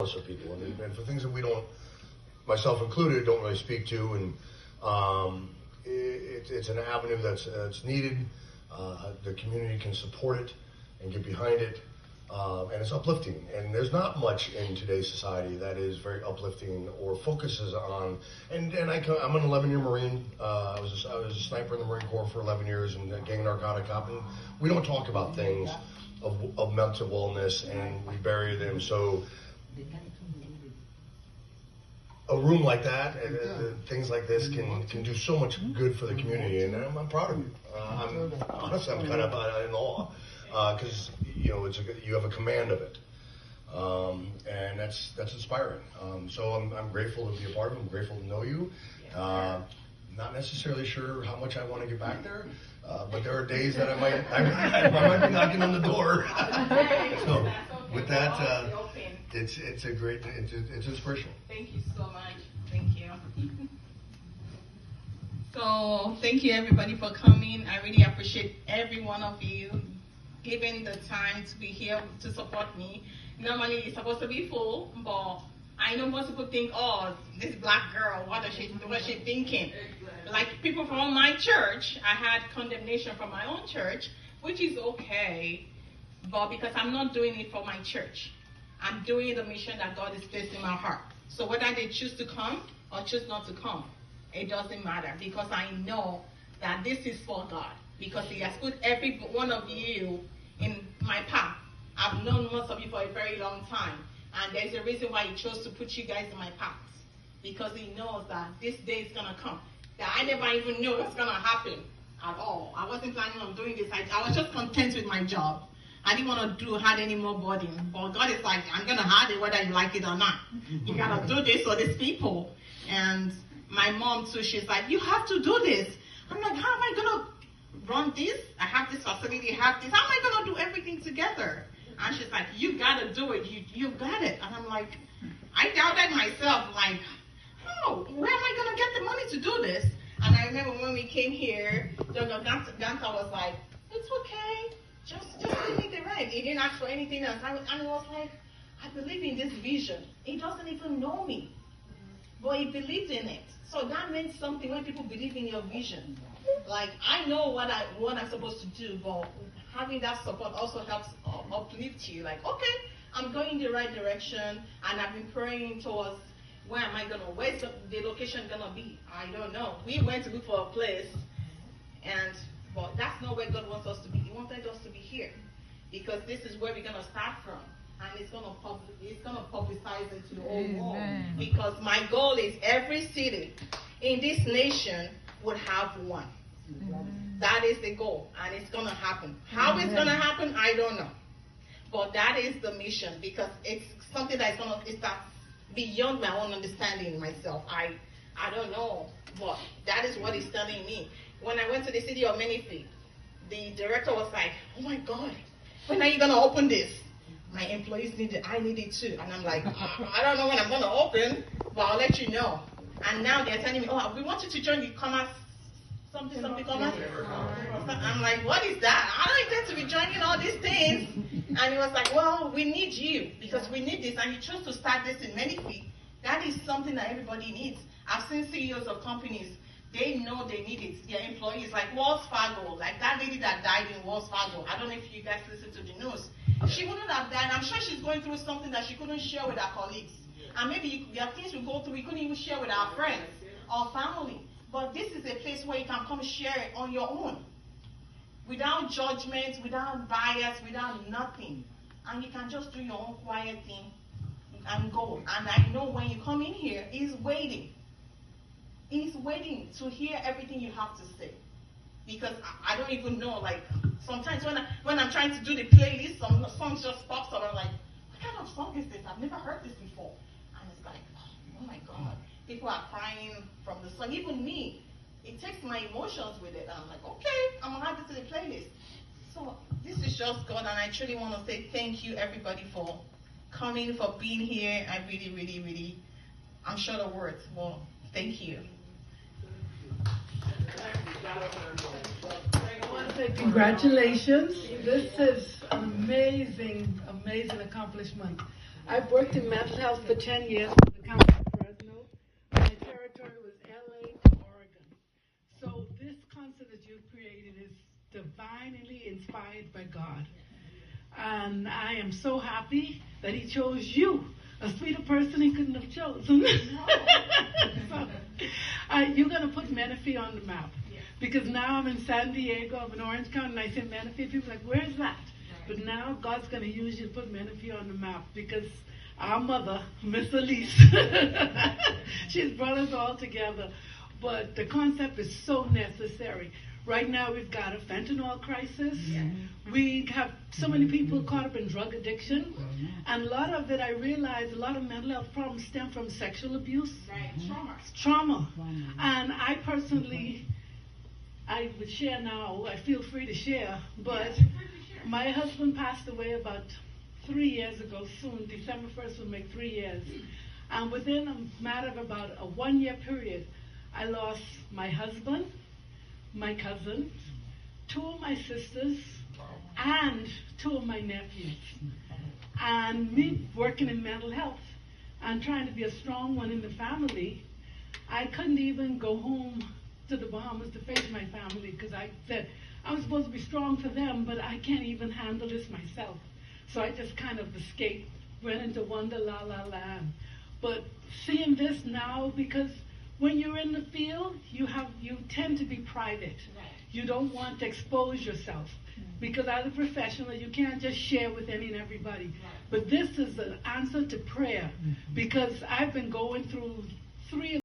of people, and for things that we don't, myself included, don't really speak to, and it's an avenue that's needed. The community can support it and get behind it, and it's uplifting. And there's not much in today's society that is very uplifting or focuses on. And I'm an 11-year Marine. I was a sniper in the Marine Corps for 11 years and a gang narcotic cop. And we don't talk about things of mental wellness, and we bury them. So a room like that, things like this can do so much good for the community, and I'm proud of you. Honestly, I'm kind of in awe because you have a command of it, and that's inspiring. So I'm grateful to be a part of it. I'm grateful to know you. Not necessarily sure how much I want to get back there, but there are days that I might be knocking on the door. So with that, it's inspirational. Thank you so much. Thank you. So thank you everybody for coming. I really appreciate every one of you giving the time to be here to support me. Normally it's supposed to be full, but I know most people think, oh, this black girl, what is she thinking? Like people from my church, I had condemnation from my own church, which is okay, but because I'm not doing it for my church. I'm doing the mission that God has placed in my heart. So whether they choose to come or choose not to come, it doesn't matter, because I know that this is for God, because He has put every one of you in my path. I've known most of you for a very long time, and there's a reason why He chose to put you guys in my path, because He knows that this day is gonna come, that I never even knew what's gonna happen at all. I wasn't planning on doing this. I was just content with my job. I didn't want to have any more burden, but God is like, I'm gonna have it whether you like it or not. You gotta do this for these people. And my mom too, she's like, you have to do this. I'm like, how am I gonna run this? I have this facility, I have this. How am I gonna do everything together? And she's like, you gotta do it. You got it. And I'm like, I doubted myself, like, oh, where am I gonna get the money to do this? And I remember when we came here, Dr. Ganta was like, it's okay. Just give me the rent. He didn't ask for anything else. And I was like, I believe in this vision. He doesn't even know me, but he believed in it. So that meant something when people believe in your vision. Like, I know what I'm supposed to do, but having that support also helps uplift you. Like, okay, I'm going in the right direction, and I've been praying towards where's the location gonna be? I don't know. We went to look for a place, but that's not where God wants us to be. He wanted us to be here, because this is where we're gonna start from, and it's gonna publicize it to the whole world. Because my goal is every city in this nation would have one. That is the goal, and it's gonna happen. How it's gonna happen, I don't know, but that is the mission, because it's something that's beyond my own understanding myself. I don't know, but that is what He's telling me. When I went to the city of Menifee, the director was like, oh my God, when are you going to open this? My employees need it, I need it too. And I'm like, I don't know when I'm going to open, but I'll let you know. And now they're telling me, oh, we want you to join the commerce, something commerce. I'm like, what is that? I don't intend to be joining all these things. And he was like, well, we need you, because we need this. And he chose to start this in Menifee. That is something that everybody needs. I've seen CEOs of companies, they know they need it. Their employees, like Wells Fargo, like that lady that died in Wells Fargo. I don't know if you guys listen to the news. She wouldn't have died. I'm sure she's going through something that she couldn't share with her colleagues. And maybe there are things we go through we couldn't even share with our friends or family. But this is a place where you can come share it on your own, without judgment, without bias, without nothing. And you can just do your own quiet thing and go. And I know when you come in here, He's waiting. He's waiting to hear everything you have to say. Because I don't even know, like, sometimes when I'm trying to do the playlist, some songs just pops up, and I'm like, what kind of song is this? I've never heard this before. And it's like, oh my God. People are crying from the song. Even me, it takes my emotions with it. And I'm like, okay, I'm going to add it to the playlist. So this is just God, and I truly want to say thank you, everybody, for coming, for being here. I really, really, really, I'm short of words. Well, thank you. I want to say congratulations. This is an amazing, amazing accomplishment. I've worked in mental health for 10 years with the County of Fresno. My territory was LA to Oregon. So this concert that you've created is divinely inspired by God. And I am so happy that He chose you, a sweeter person He couldn't have chosen. So, you're going to put Menifee on the map. Because now I'm in San Diego, I'm in Orange County, and I say Menifee, people are like, where's that? But now God's going to use you to put Menifee on the map because our mother, Miss Elise, she's brought us all together. But the concept is so necessary. Right now we've got a fentanyl crisis. Yeah. We have so many people caught up in drug addiction. And a lot of it, I realize, a lot of mental health problems stem from sexual abuse. Right. Trauma. And I personally, I would share now, I feel free to share, but my husband passed away about 3 years ago soon. December 1st will make 3 years. And within a matter of about a 1 year period, I lost my husband, my cousin, 2 of my sisters, and 2 of my nephews. And me working in mental health and trying to be a strong one in the family, I couldn't even go home to the Bahamas to face my family because I said, I'm supposed to be strong for them, but I can't even handle this myself. So I just kind of escaped, went into Wonder La La Land. But seeing this now, because when you're in the field, you tend to be private. Right. You don't want to expose yourself. Because as a professional, you can't just share with any and everybody. Right. But this is an answer to prayer. Because I've been going through 3